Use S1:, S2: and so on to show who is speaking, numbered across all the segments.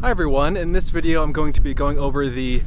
S1: Hi everyone, in this video I'm going to be going over the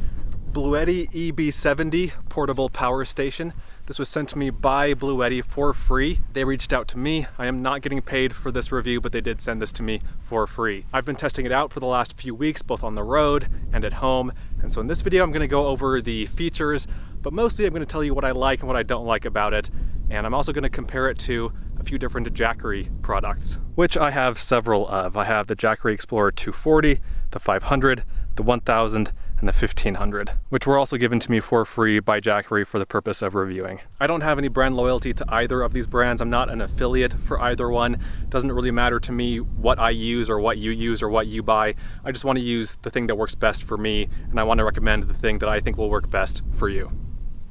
S1: Bluetti EB70 portable power station. This was sent to me by Bluetti for free. They reached out to me. I am not getting paid for this review, but they did send this to me for free. I've been testing it out for the last few weeks, both on the road and at home. And so in this video I'm going to go over the features, but mostly I'm going to tell you what I like and what I don't like about it. And I'm also going to compare it to a few different Jackery products, which I have several of. I have the Jackery Explorer 240, the 500, the 1000, and the 1500, which were also given to me for free by Jackery for the purpose of reviewing. I don't have any brand loyalty to either of these brands. I'm not an affiliate for either one. It doesn't really matter to me what I use or what you buy. I just want to use the thing that works best for me, and I want to recommend the thing that I think will work best for you.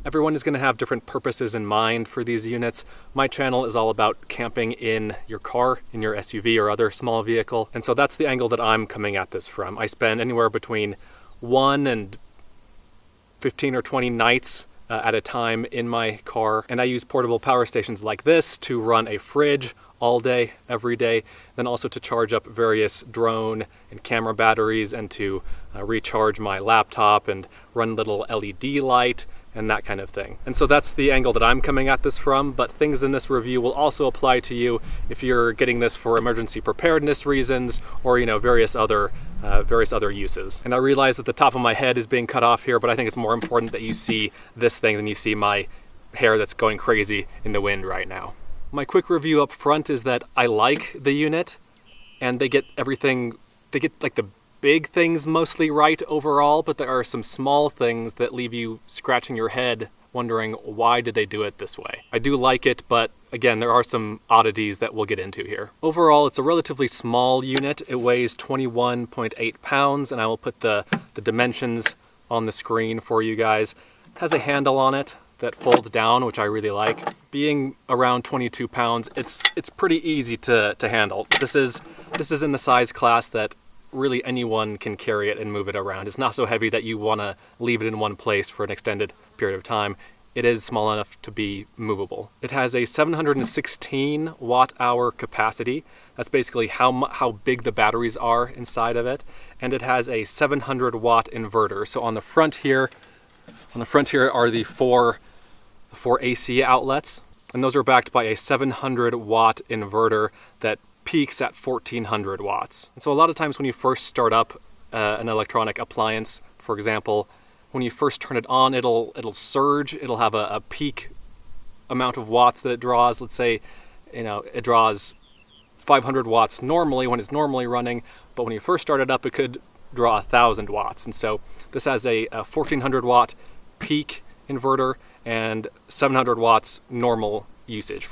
S1: Everyone is going to have different purposes in mind for these units. My channel is all about camping in your car, in your SUV or other small vehicle, and so that's the angle that I'm coming at this from. I spend anywhere between 1 and 15 or 20 nights at a time in my car, and I use portable power stations like this to run a fridge all day, every day, then also to charge up various drone and camera batteries, and to recharge my laptop and run little LED light and that kind of thing. And so that's the angle that I'm coming at this from, but things in this review will also apply to you if you're getting this for emergency preparedness reasons or, various other uses. And I realize that the top of my head is being cut off here, but I think it's more important that you see this thing than you see my hair that's going crazy in the wind right now. My quick review up front is that I like the unit, and they get like the big things mostly right overall, but there are some small things that leave you scratching your head wondering why did they do it this way. I do like it, but again, there are some oddities that we'll get into here. Overall, it's a relatively small unit. It weighs 21.8 pounds, and I will put the dimensions on the screen for you guys. It has a handle on it that folds down, which I really like. Being around 22 pounds, it's pretty easy to handle. This is in the size class that really anyone can carry it and move it around. It's not so heavy that you want to leave it in one place for an extended period of time. It is small enough to be movable. It has a 716 watt-hour capacity. That's basically how big the batteries are inside of it. And it has a 700 watt inverter. So on the front here are the four AC outlets, and those are backed by a 700 watt inverter that peaks at 1400 watts. And so a lot of times when you first start up an electronic appliance, for example, when you first turn it on, it'll surge. It'll have a peak amount of watts that it draws. Let's say, it draws 500 watts normally when it's normally running, but when you first start it up, it could draw 1000 watts. And so this has a 1400 watt peak inverter and 700 watts normal usage.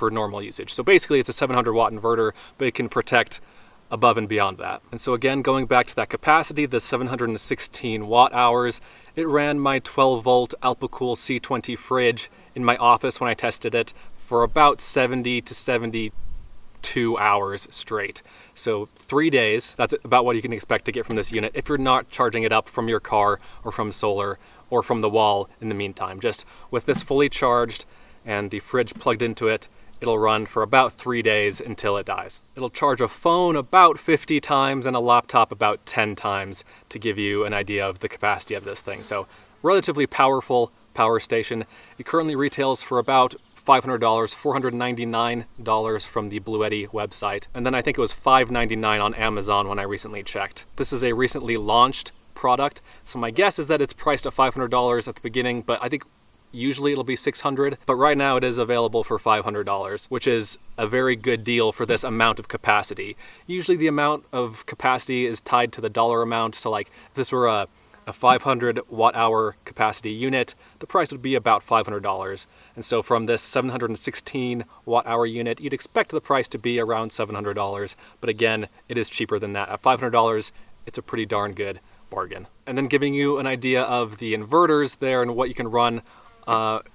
S1: So basically it's a 700 watt inverter, but it can protect above and beyond that. And so again, going back to that capacity, the 716 watt hours, it ran my 12 volt Alpacool C20 fridge in my office when I tested it for about 70 to 72 hours straight. So 3 days, that's about what you can expect to get from this unit if you're not charging it up from your car or from solar or from the wall in the meantime. Just with this fully charged and the fridge plugged into it, it'll run for about 3 days until it dies. It'll charge a phone about 50 times and a laptop about 10 times to give you an idea of the capacity of this thing. So relatively powerful power station. It currently retails for about $500, $499 from the Bluetti website. And then I think it was $599 on Amazon when I recently checked. This is a recently launched product, so my guess is that it's priced at $500 at the beginning, but I think usually it'll be $600, but right now it is available for $500, which is a very good deal for this amount of capacity. Usually the amount of capacity is tied to the dollar amount, so like if this were a 500 watt hour capacity unit, the price would be about $500. And so from this 716 watt hour unit, you'd expect the price to be around $700, but again, it is cheaper than that. At $500, it's a pretty darn good bargain. And then giving you an idea of the inverters there and what you can run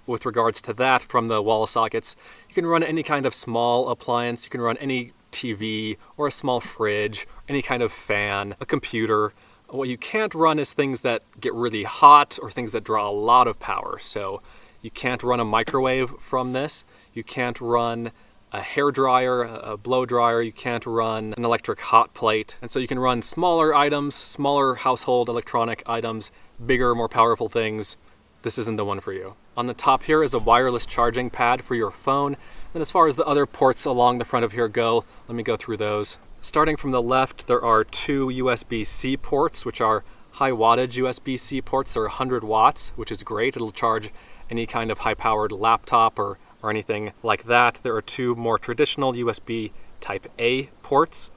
S1: with regards to that from the wall sockets. You can run any kind of small appliance. You can run any TV or a small fridge, any kind of fan, a computer. What you can't run is things that get really hot or things that draw a lot of power. So you can't run a microwave from this. You can't run a hair dryer, a blow dryer. You can't run an electric hot plate. And so you can run smaller items, smaller household electronic items, bigger, more powerful things. This isn't the one for you. On the top here is a wireless charging pad for your phone. And as far as the other ports along the front of here go, let me go through those. Starting from the left, there are two USB-C ports, which are high wattage USB-C ports. They're 100 watts, which is great. It'll charge any kind of high-powered laptop or anything like that. There are two more traditional USB Type A ports.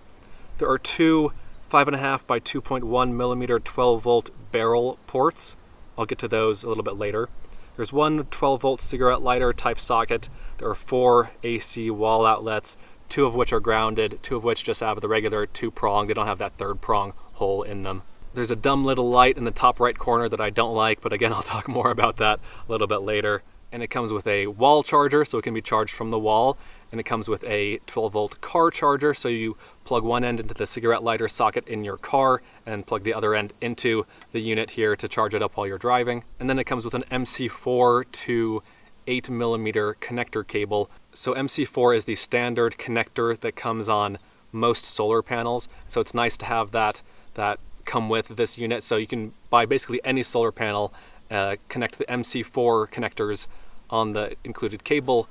S1: There are two 5.5 by 2.1 millimeter 12-volt barrel ports. I'll get to those a little bit later. There's one 12-volt cigarette lighter type socket. There are 4 AC wall outlets, 2 of which are grounded, 2 of which just have the regular 2-prong. They don't have that 3rd prong hole in them. There's a dumb little light in the top right corner that I don't like, but again, I'll talk more about that a little bit later. And it comes with a wall charger, so it can be charged from the wall. And it comes with a 12-volt car charger, so you plug one end into the cigarette lighter socket in your car and plug the other end into the unit here to charge it up while you're driving. And then it comes with an MC4 to 8 millimeter connector cable. So MC4 is the standard connector that comes on most solar panels. So it's nice to have that come with this unit. So you can buy basically any solar panel, connect the MC4 connectors on the included cable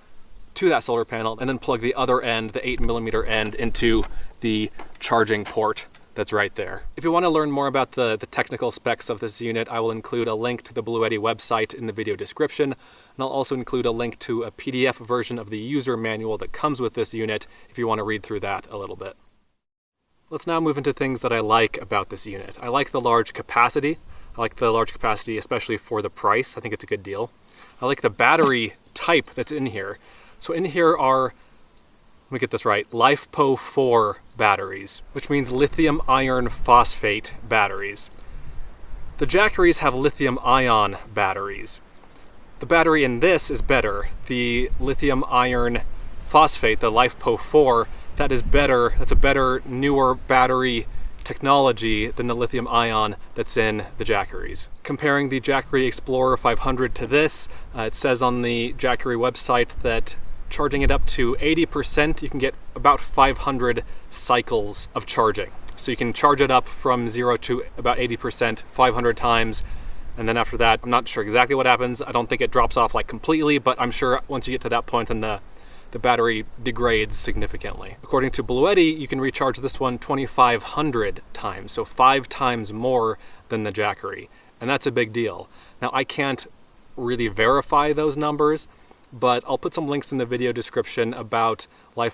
S1: to that solar panel, and then plug the other end, the 8 millimeter end, into the charging port that's right there. If you want to learn more about the technical specs of this unit, I will include a link to the Bluetti website in the video description, and I'll also include a link to a PDF version of the user manual that comes with this unit if you want to read through that a little bit. Let's now move into things that I like about this unit. I like the large capacity. I like the large capacity, especially for the price. I think it's a good deal. I like the battery type that's in here. So in here are, let me get this right, Poh Four batteries, which means lithium-iron phosphate batteries. The Jackerys have lithium-ion batteries. The battery in this is better. The lithium-iron phosphate, the Poh Four, that is better. That's a better, newer battery technology than the lithium-ion that's in the Jackerys. Comparing the Jackery Explorer 500 to this, it says on the Jackery website that charging it up to 80%, you can get about 500 cycles of charging. So you can charge it up from 0 to about 80% 500 times, and then after that, I'm not sure exactly what happens. I don't think it drops off like completely, but I'm sure once you get to that point, then the battery degrades significantly. According to Bluetti, you can recharge this one 2,500 times, so 5 times more than the Jackery, and that's a big deal. Now, I can't really verify those numbers, but I'll put some links in the video description about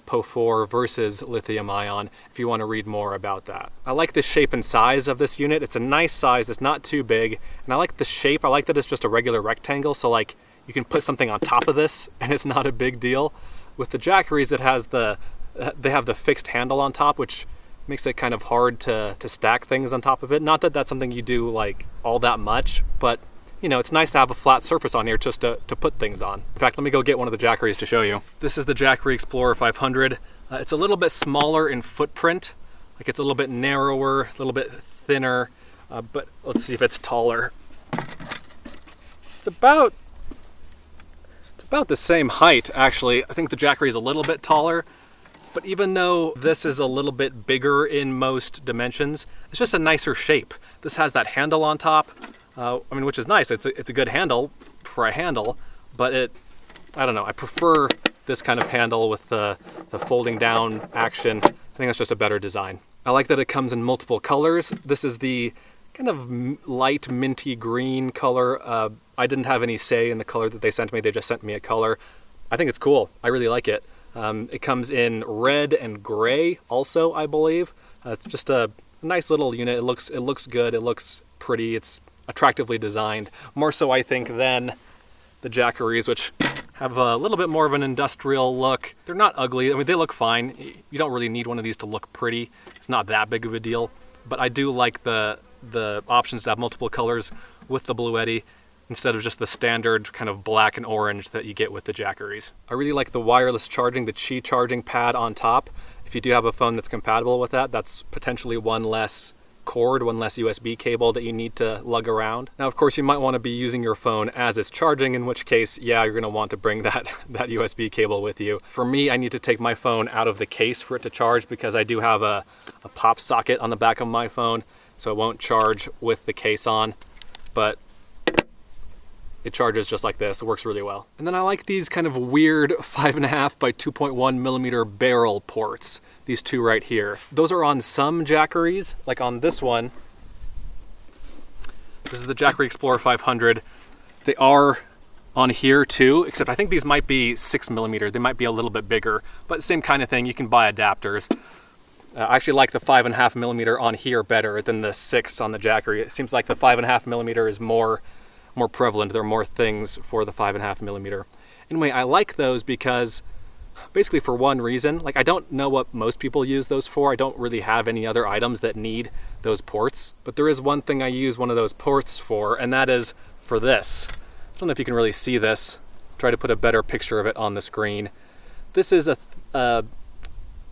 S1: Poh Four versus lithium-ion if you want to read more about that. I like the shape and size of this unit. It's a nice size, it's not too big, and I like the shape. I like that it's just a regular rectangle, so like you can put something on top of this and it's not a big deal. With the Jackerys, they have the fixed handle on top, which makes it kind of hard to stack things on top of it. Not that that's something you do like all that much, but you know, it's nice to have a flat surface on here just to put things on. In fact, let me go get one of the Jackerys to show you. This is the Jackery Explorer 500. It's a little bit smaller in footprint. Like it's a little bit narrower, a little bit thinner, but let's see if it's taller. It's about the same height, actually. I think the Jackery is a little bit taller, but even though this is a little bit bigger in most dimensions, it's just a nicer shape. This has that handle on top, which is nice. It's a good handle for a handle, but I don't know, I prefer this kind of handle with the folding down action. I think that's just a better design. I like that it comes in multiple colors. This is the kind of light minty green color. I didn't have any say in the color that they sent me. They just sent me a color. I think it's cool. I really like it. It comes in red and gray also, I believe. It's just a nice little unit. It looks good. It looks pretty. It's attractively designed. More so, I think, than the Jackerys, which have a little bit more of an industrial look. They're not ugly. I mean, they look fine. You don't really need one of these to look pretty. It's not that big of a deal. But I do like the options to have multiple colors with the Bluetti instead of just the standard kind of black and orange that you get with the Jackerys. I really like the wireless charging, the Qi charging pad on top. If you do have a phone that's compatible with that, that's potentially one less cord, one less USB cable that you need to lug around. Now, of course, you might want to be using your phone as it's charging, in which case, yeah, you're going to want to bring that USB cable with you. For me, I need to take my phone out of the case for it to charge because I do have a pop socket on the back of my phone, so it won't charge with the case on, but it charges just like this. It works really well. And then I like these kind of weird 5.5 by 2.1 millimeter barrel ports. These two right here. Those are on some Jackeries, like on this one. This is the Jackery Explorer 500. They are on here too, except I think these might be 6 millimeter. They might be a little bit bigger, but same kind of thing. You can buy adapters. I actually like the 5.5 millimeter on here better than the 6 on the Jackery. It seems like the 5.5 millimeter is more prevalent. There are more things for the 5.5 millimeter. Anyway, I like those because basically for one reason, like I don't know what most people use those for. I don't really have any other items that need those ports, but there is one thing I use one of those ports for, and that is for this. I don't know if you can really see this. I'll try to put a better picture of it on the screen. This is a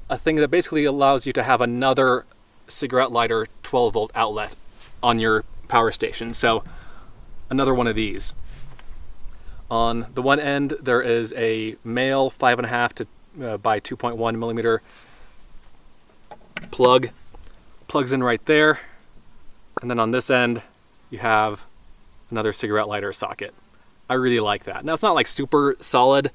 S1: thing that basically allows you to have another cigarette lighter 12 volt outlet on your power station. So another one of these. On the one end, there is a male 5.5 by 2.1 millimeter plug. Plugs in right there. And then on this end, you have another cigarette lighter socket. I really like that. Now, it's not like super solid.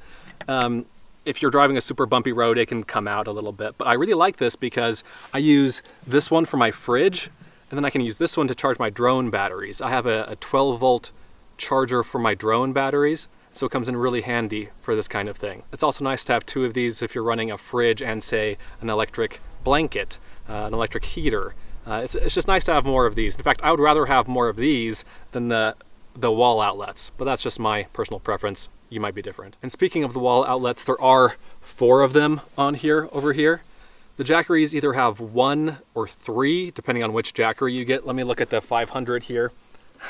S1: If you're driving a super bumpy road, it can come out a little bit. But I really like this because I use this one for my fridge, and then I can use this one to charge my drone batteries. I have a 12 volt charger for my drone batteries, so it comes in really handy for this kind of thing. It's also nice to have two of these if you're running a fridge and, say, an electric blanket, an electric heater. It's just nice to have more of these. In fact, I would rather have more of these than the wall outlets, but that's just my personal preference. You might be different. And speaking of the wall outlets, there are 4 of them on here, over here. The Jackeries either have 1 or 3, depending on which Jackery you get. Let me look at the 500 here.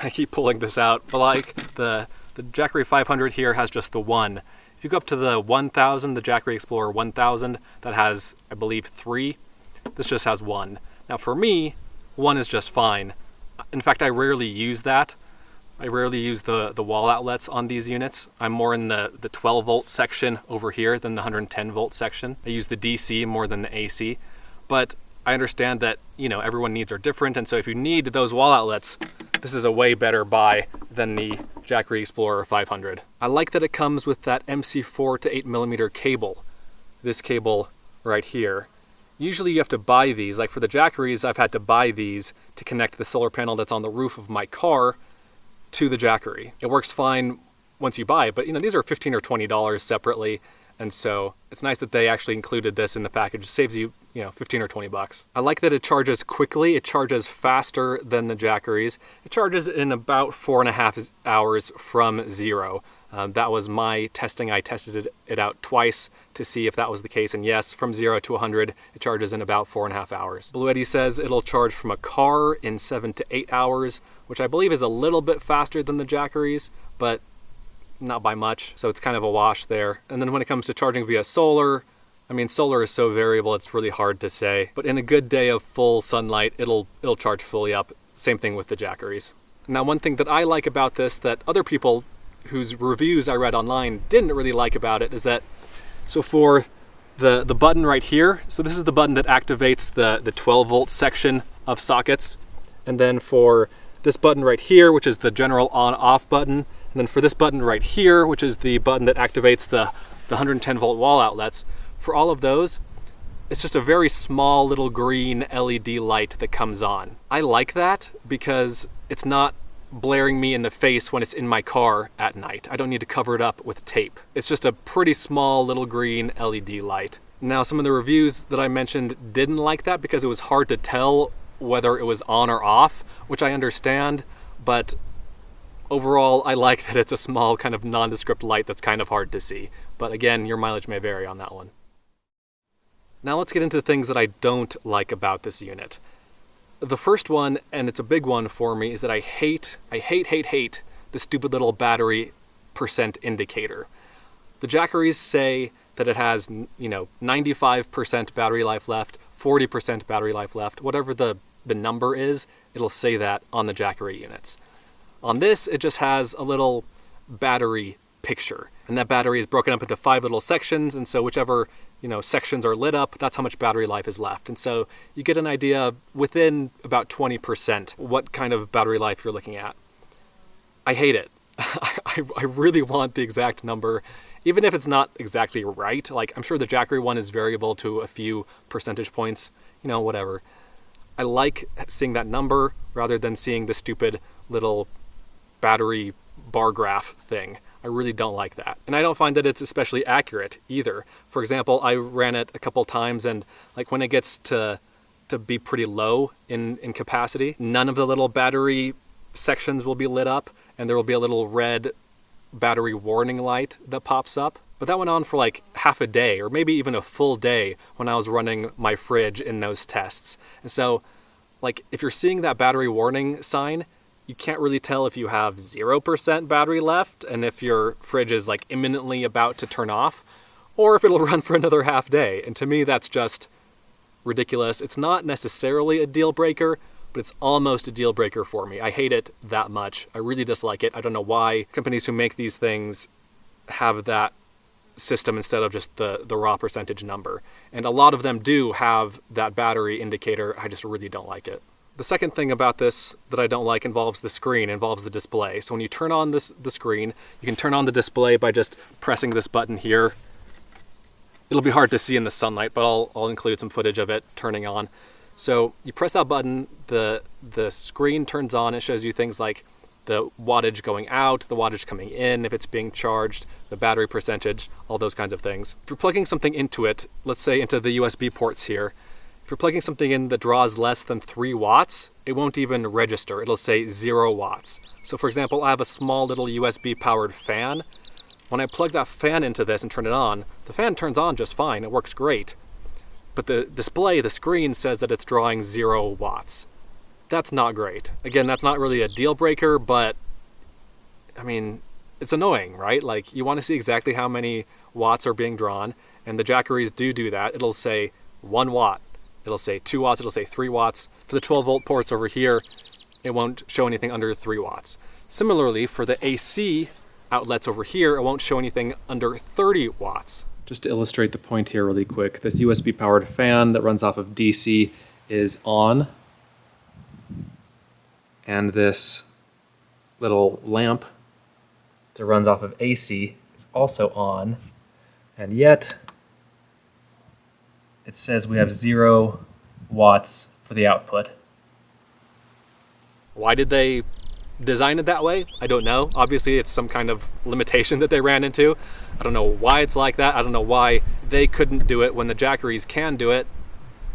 S1: I keep pulling this out, but like the Jackery 500 here has just the 1. If you go up to the 1000, the Jackery Explorer 1000, that has, I believe, 3. This just has 1. Now for me, 1 is just fine. In fact, I rarely use that. I rarely use the wall outlets on these units. I'm more in the 12 volt section over here than the 110 volt section. I use the DC more than the AC, but I understand that, you know, everyone needs are different, and so if you need those wall outlets, this is a way better buy than the Jackery Explorer 500. I like that it comes with that MC4 to 8 millimeter cable. This cable right here. Usually you have to buy these. Like for the Jackeries, I've had to buy these to connect the solar panel that's on the roof of my car to the Jackery. It works fine once you buy it, but you know, these are $15 or $20 separately, and so it's nice that they actually included this in the package. It saves you, you know, 15 or 20 bucks. I like that it charges quickly. It charges faster than the Jackeries. It charges in about 4.5 hours from 0. That was my testing. I tested it out twice to see if that was the case, and yes, from 0 to 100, it charges in about 4.5 hours. Bluetti says it'll charge from a car in 7 to 8 hours, which I believe is a little bit faster than the Jackeries, but not by much, so it's kind of a wash there. And then when it comes to charging via solar, I mean, solar is so variable, it's really hard to say. But in a good day of full sunlight, it'll charge fully up. Same thing with the Jackeries. Now, one thing that I like about this that other people whose reviews I read online didn't really like about it is that, so for the button right here, so this is the button that activates the 12 volt section of sockets. And then for this button right here, which is the general on-off button, and then for this button right here, which is the button that activates the 110 volt wall outlets, for all of those, it's just a very small little green LED light that comes on. I like that because it's not blaring me in the face when it's in my car at night. I don't need to cover it up with tape. It's just a pretty small little green LED light. Now, some of the reviews that I mentioned didn't like that because it was hard to tell whether it was on or off, which I understand, but overall, I like that it's a small kind of nondescript light that's kind of hard to see. But again, your mileage may vary on that one. Now let's get into the things that I don't like about this unit. The first one, and it's a big one for me, is that I hate the stupid little battery percent indicator. The Jackeries say that it has, 95% battery life left, 40% battery life left, whatever the the number is, it'll say that on the Jackery units. On this, it just has a little battery picture, and that battery is broken up into 5 little sections, and so whichever sections are lit up, that's how much battery life is left. And so you get an idea within about 20% what kind of battery life you're looking at. I hate it. I really want the exact number, even if it's not exactly right. Like, I'm sure the Jackery one is variable to a few percentage points, whatever. I like seeing that number rather than seeing the stupid little battery bar graph thing. I really don't like that. And I don't find that it's especially accurate either. For example, I ran it a couple times, and like when it gets to be pretty low in capacity, none of the little battery sections will be lit up, and there will be a little red battery warning light that pops up. But that went on for like half a day, or maybe even a full day when I was running my fridge in those tests. And so, like, if you're seeing that battery warning sign, you can't really tell if you have 0% battery left and if your fridge is like imminently about to turn off, or if it'll run for another half day. And to me, that's just ridiculous. It's not necessarily a deal breaker, but it's almost a deal breaker for me. I hate it that much. I really dislike it. I don't know why companies who make these things have that system instead of just the raw percentage number. And a lot of them do have that battery indicator. I just really don't like it. The second thing about this that I don't like involves the screen, involves the display. So when you turn on the screen, you can turn on the display by just pressing this button here. It'll be hard to see in the sunlight, but I'll include some footage of it turning on. So you press that button, the screen turns on. It shows you things like the wattage going out, the wattage coming in, if it's being charged, the battery percentage, all those kinds of things. If you're plugging something into it, let's say into the USB ports here, if you're plugging something in that draws less than 3 watts, it won't even register. It'll say 0 watts. So for example, I have a small little USB powered fan. When I plug that fan into this and turn it on, the fan turns on just fine. It works great. But the display, the screen, says that it's drawing 0 watts. That's not great. Again, that's not really a deal breaker, but I mean, it's annoying, right? Like, you want to see exactly how many watts are being drawn, and the Jackeries do that. It'll say 1 watt. It'll say 2 watts, it'll say 3 watts. For the 12 volt ports over here, it won't show anything under 3 watts. Similarly, for the AC outlets over here, it won't show anything under 30 watts. Just to illustrate the point here really quick, this USB powered fan that runs off of DC is on. And this little lamp that runs off of AC is also on. And yet, it says we have 0 watts for the output. Why did they design it that way? I don't know. Obviously, it's some kind of limitation that they ran into. I don't know why it's like that. I don't know why they couldn't do it when the Jackeries can do it.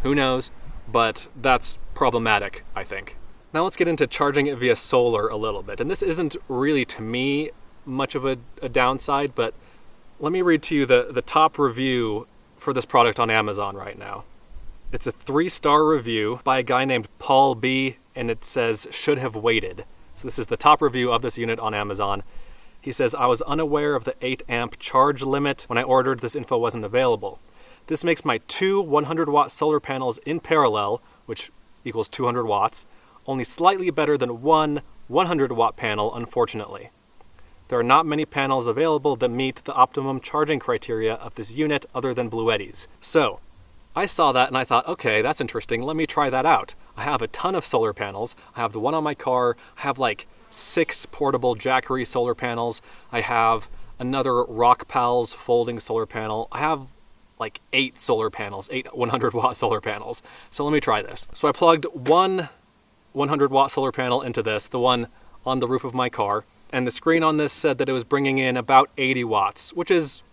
S1: Who knows? But that's problematic, I think. Now let's get into charging it via solar a little bit. And this isn't really, to me, much of a downside, but let me read to you the top review for this product on Amazon right now. It's a 3-star review by a guy named Paul B, and it says, "Should have waited." So this is the top review of this unit on Amazon. He says, "I was unaware of the 8 amp charge limit. When I ordered, this info wasn't available. This makes my 2 100-watt solar panels in parallel, which equals 200 watts, only slightly better than one 100-watt panel, unfortunately. There are not many panels available that meet the optimum charging criteria of this unit other than Bluetti's." So, I saw that and I thought, okay, that's interesting, let me try that out. I have a ton of solar panels. I have the one on my car. I have like 6 portable Jackery solar panels. I have another Rock Pals folding solar panel. I have like 8 solar panels, 8 100-watt solar panels. So let me try this. So I plugged one 100-watt solar panel into this, the one on the roof of my car, and the screen on this said that it was bringing in about 80 watts, which is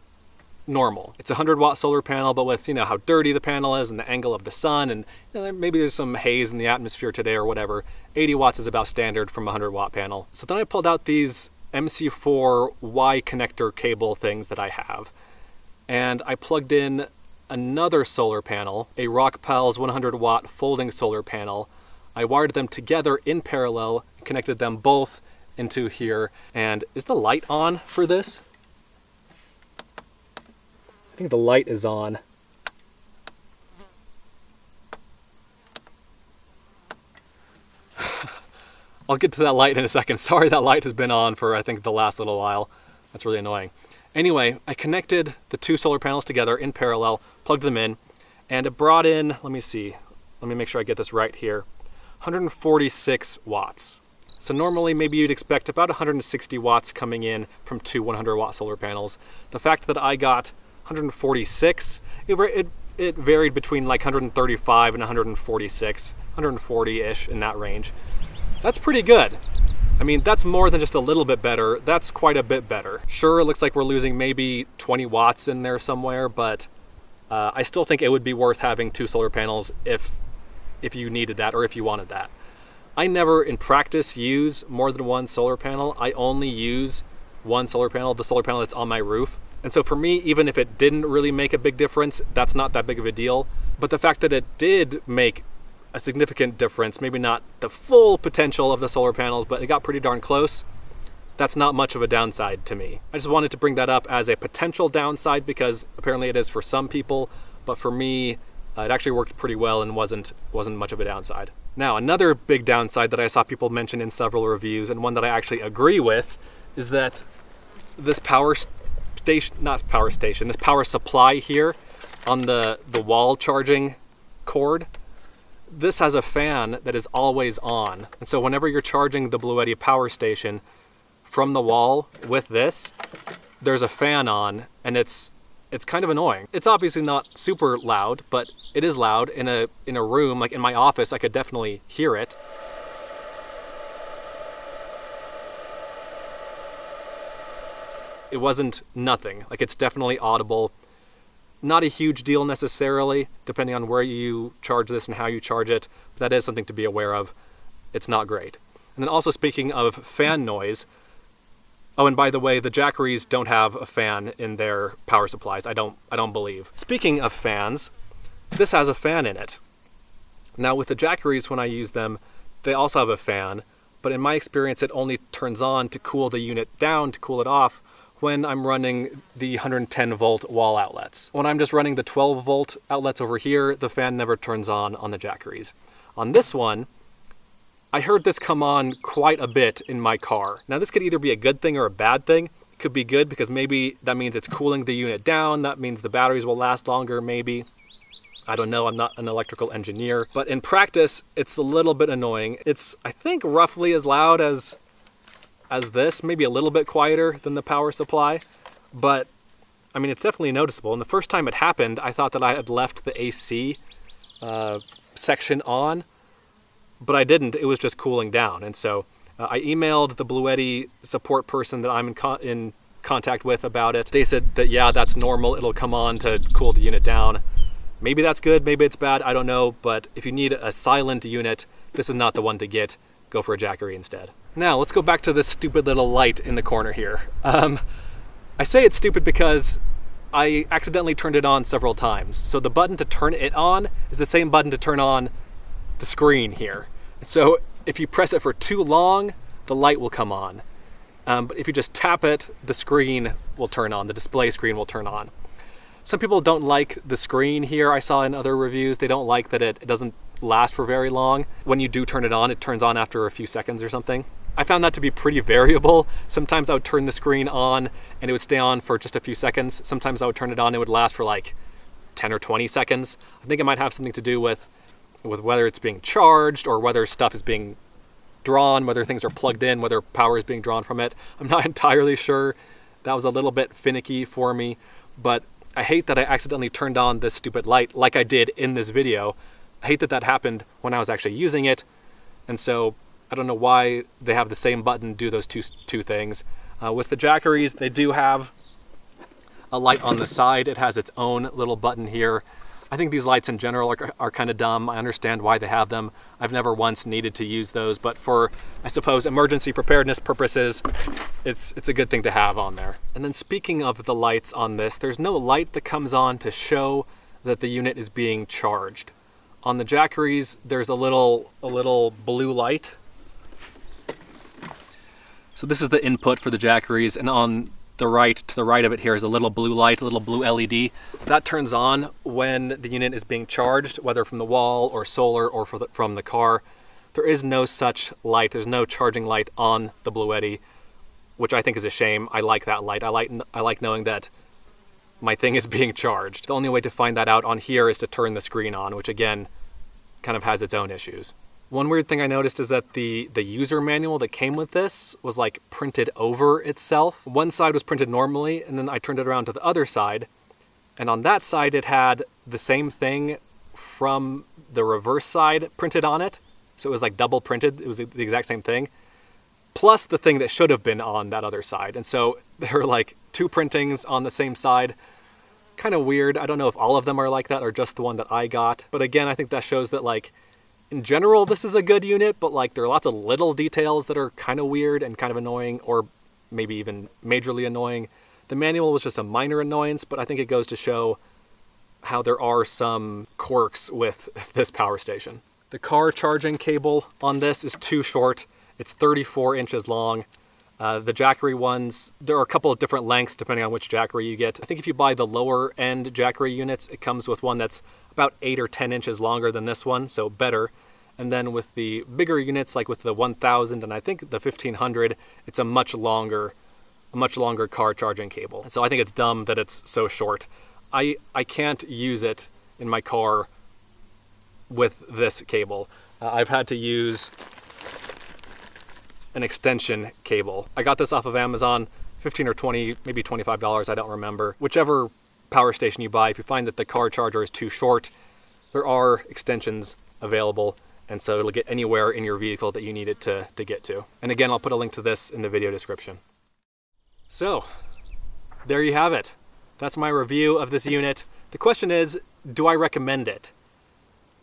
S1: normal. It's a 100-watt solar panel, but with, how dirty the panel is and the angle of the sun, and maybe there's some haze in the atmosphere today or whatever, 80 watts is about standard from a 100-watt panel. So then I pulled out these MC4 Y connector cable things that I have, and I plugged in another solar panel, a Rock Pals 100-watt folding solar panel. I wired them together in parallel, connected them both into here. And is the light on for this? I think the light is on. I'll get to that light in a second. Sorry, that light has been on for, I think, the last little while. That's really annoying. Anyway, I connected the two solar panels together in parallel, plugged them in, and it brought in, let me see, let me make sure I get this right here, 146 watts. So normally maybe you'd expect about 160 watts coming in from two 100-watt solar panels. The fact that I got 146, it varied between like 135 and 146, 140-ish in that range. That's pretty good. I mean, that's more than just a little bit better. That's quite a bit better. Sure, it looks like we're losing maybe 20 watts in there somewhere, but I still think it would be worth having two solar panels if you needed that or if you wanted that. I never in practice use more than one solar panel. I only use one solar panel, the solar panel that's on my roof. And so for me, even if it didn't really make a big difference, that's not that big of a deal. But the fact that it did make a significant difference, maybe not the full potential of the solar panels, but it got pretty darn close, that's not much of a downside to me. I just wanted to bring that up as a potential downside because apparently it is for some people, but for me, it actually worked pretty well and wasn't much of a downside. Now, another big downside that I saw people mention in several reviews, and one that I actually agree with, is that this power supply here on the wall charging cord, this has a fan that is always on. And so whenever you're charging the Bluetti power station from the wall with this, there's a fan on, and it's kind of annoying. It's obviously not super loud, but it is loud. In a room, like in my office, I could definitely hear it. It wasn't nothing. Like, it's definitely audible. Not a huge deal necessarily, depending on where you charge this and how you charge it. But that is something to be aware of. It's not great. And then also, speaking of fan noise, oh, and by the way, the Jackeries don't have a fan in their power supplies. I don't believe. Speaking of fans, this has a fan in it. Now with the Jackeries, when I use them, they also have a fan, but in my experience, it only turns on to cool the unit down, to cool it off, when I'm running the 110 volt wall outlets. When I'm just running the 12 volt outlets over here, the fan never turns on the Jackeries. On this one, I heard this come on quite a bit in my car. Now this could either be a good thing or a bad thing. It could be good because maybe that means it's cooling the unit down. That means the batteries will last longer, maybe. I don't know, I'm not an electrical engineer. But in practice, it's a little bit annoying. It's, I think, roughly as loud as this, maybe a little bit quieter than the power supply. But, I mean, it's definitely noticeable. And the first time it happened, I thought that I had left the AC section on. But I didn't, it was just cooling down. And so I emailed the Bluetti support person that I'm in contact with about it. They said that, yeah, that's normal. It'll come on to cool the unit down. Maybe that's good, maybe it's bad, I don't know. But if you need a silent unit, this is not the one to get. Go for a Jackery instead. Now, let's go back to this stupid little light in the corner here. I say it's stupid because I accidentally turned it on several times. So the button to turn it on is the same button to turn on the screen here. So if you press it for too long, the light will come on. But if you just tap it, the screen will turn on, the display screen will turn on. Some people don't like the screen here. I saw in other reviews, they don't like that it doesn't last for very long. When you do turn it on, it turns on after a few seconds or something. I found that to be pretty variable. Sometimes I would turn the screen on and it would stay on for just a few seconds. Sometimes I would turn it on and it would last for like 10 or 20 seconds. I think it might have something to do with whether it's being charged or whether stuff is being drawn, whether things are plugged in, whether power is being drawn from it. I'm not entirely sure. That was a little bit finicky for me, but I hate that I accidentally turned on this stupid light like I did in this video. I hate that that happened when I was actually using it, and so I don't know why they have the same button do those two things. With the Jackeries, they do have a light on the side. It has its own little button here. I think these lights in general are kind of dumb. I understand why they have them. I've never once needed to use those, but for, I suppose, emergency preparedness purposes, it's a good thing to have on there. And then speaking of the lights on this, there's no light that comes on to show that the unit is being charged. On the Jackeries, there's a little blue light. So this is the input for the Jackeries, and on the right, to the right of it here is a little blue light, a little blue LED. That turns on when the unit is being charged, whether from the wall or solar or from the car. There is no such light. There's no charging light on the Bluetti, which I think is a shame. I like that light. I like knowing that my thing is being charged. The only way to find that out on here is to turn the screen on, which again, kind of has its own issues. One weird thing I noticed is that the user manual that came with this was like printed over itself. One side was printed normally, and then I turned it around to the other side, and on that side it had the same thing from the reverse side printed on it. So it was like double printed. It was the exact same thing, plus the thing that should have been on that other side. And so there were like two printings on the same side. Kind of weird. I don't know if all of them are like that or just the one that I got. But again, I think that shows that like, in general, this is a good unit, but like there are lots of little details that are kind of weird and kind of annoying, or maybe even majorly annoying. The manual was just a minor annoyance, but I think it goes to show how there are some quirks with this power station. The car charging cable on this is too short. It's 34 inches long. The Jackery ones, there are a couple of different lengths depending on which Jackery you get. I think if you buy the lower end Jackery units, it comes with one that's about 8 or 10 inches longer than this one, so better. And then with the bigger units, like with the 1000 and I think the 1500, it's a much longer car charging cable. So I think it's dumb that it's so short. I can't use it in my car with this cable. I've had to use an extension cable. I got this off of Amazon, 15 or 20, maybe $25, I don't remember. Whichever power station you buy, if you find that the car charger is too short, there are extensions available, and so it'll get anywhere in your vehicle that you need it to get to. And again, I'll put a link to this in the video description. So, there you have it. That's my review of this unit. The question is, do I recommend it?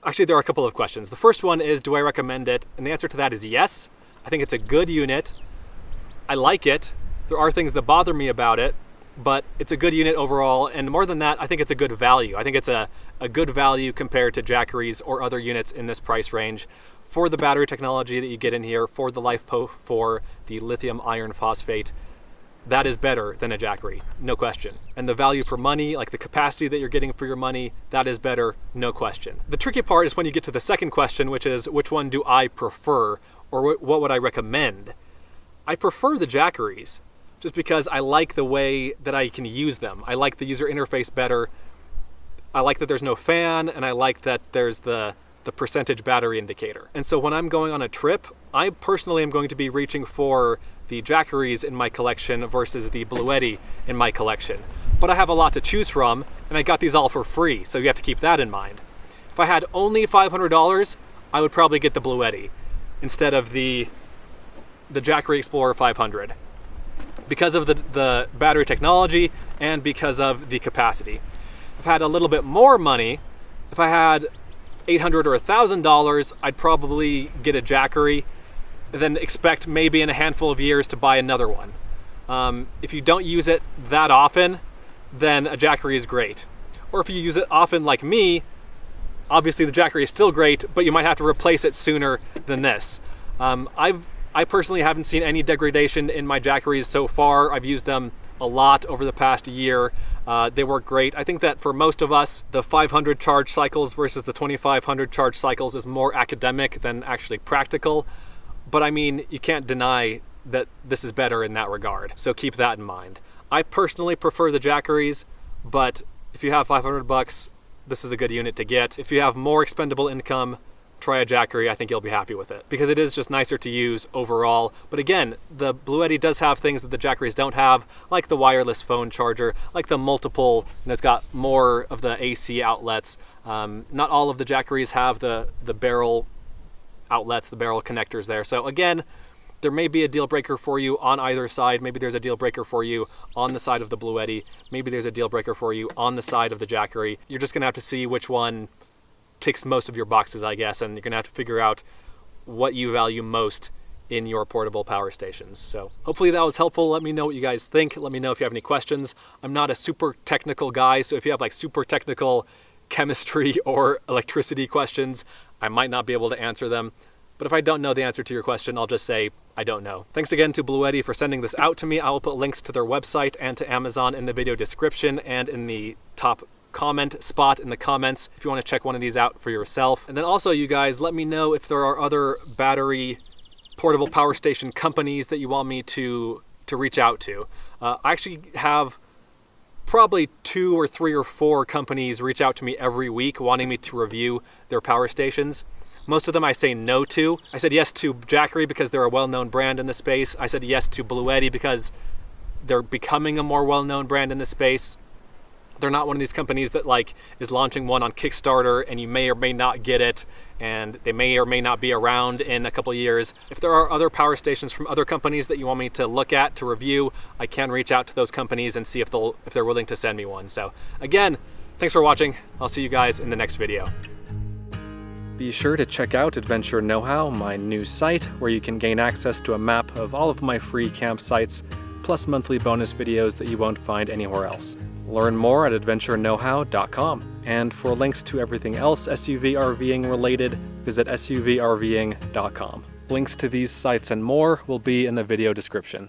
S1: Actually, there are a couple of questions. The first one is, do I recommend it? And the answer to that is yes. I think it's a good unit. I like it. There are things that bother me about it, but it's a good unit overall. And more than that, I think it's a good value. I think it's a good value compared to Jackery's or other units in this price range for the battery technology that you get in here, for the Poh Four, the lithium-iron phosphate. That is better than a Jackery, no question. And the value for money, like the capacity that you're getting for your money, that is better, no question. The tricky part is when you get to the second question, which is, which one do I prefer, or what would I recommend? I prefer the Jackery's, just because I like the way that I can use them. I like the user interface better. I like that there's no fan, and I like that there's the percentage battery indicator. And so when I'm going on a trip, I personally am going to be reaching for the Jackery's in my collection versus the Bluetti in my collection. But I have a lot to choose from, and I got these all for free, so you have to keep that in mind. If I had only $500, I would probably get the Bluetti instead of the Jackery Explorer 500 because of the battery technology and because of the capacity. If I had a little bit more money, if I had $800 or $1,000, I'd probably get a Jackery, then expect maybe in a handful of years to buy another one. If you don't use it that often, then a Jackery is great. Or if you use it often like me, obviously the Jackery is still great, but you might have to replace it sooner than this. I personally haven't seen any degradation in my Jackery's so far. I've used them a lot over the past year. They work great. I think that for most of us, the 500 charge cycles versus the 2500 charge cycles is more academic than actually practical. But I mean, you can't deny that this is better in that regard. So keep that in mind. I personally prefer the Jackery's, but if you have $500, this is a good unit to get. If you have more expendable income, try a Jackery. I think you'll be happy with it because it is just nicer to use overall. But again, the Bluetti does have things that the Jackery's don't have, like the wireless phone charger, like the multiple, it's got more of the AC outlets. Not all of the Jackery's have the barrel outlets, the barrel connectors there. So again, there may be a deal breaker for you on either side. Maybe there's a deal breaker for you on the side of the Bluetti. Maybe there's a deal breaker for you on the side of the Jackery. You're just gonna have to see which one ticks most of your boxes, I guess, and you're gonna have to figure out what you value most in your portable power stations. So hopefully that was helpful. Let me know what you guys think. Let me know if you have any questions. I'm not a super technical guy, so if you have like super technical chemistry or electricity questions, I might not be able to answer them. But if I don't know the answer to your question, I'll just say, I don't know. Thanks again to Bluetti for sending this out to me. I will put links to their website and to Amazon in the video description and in the top comment spot in the comments if you want to check one of these out for yourself. And then also, you guys, let me know if there are other battery portable power station companies that you want me to reach out to. I actually have probably 2 or 3 or 4 companies reach out to me every week wanting me to review their power stations. Most of them I say no to. I said yes to Jackery because they're a well-known brand in the space. I said yes to Bluetti because they're becoming a more well-known brand in the space. They're not one of these companies that like is launching one on Kickstarter and you may or may not get it, and they may or may not be around in a couple years. If there are other power stations from other companies that you want me to look at, to review, I can reach out to those companies and see if they're willing to send me one. So again, thanks for watching. I'll see you guys in the next video. Be sure to check out Adventure Know-How, my new site, where you can gain access to a map of all of my free campsites, plus monthly bonus videos that you won't find anywhere else. Learn more at adventureknowhow.com. And for links to everything else SUV RVing related, visit suvrving.com. Links to these sites and more will be in the video description.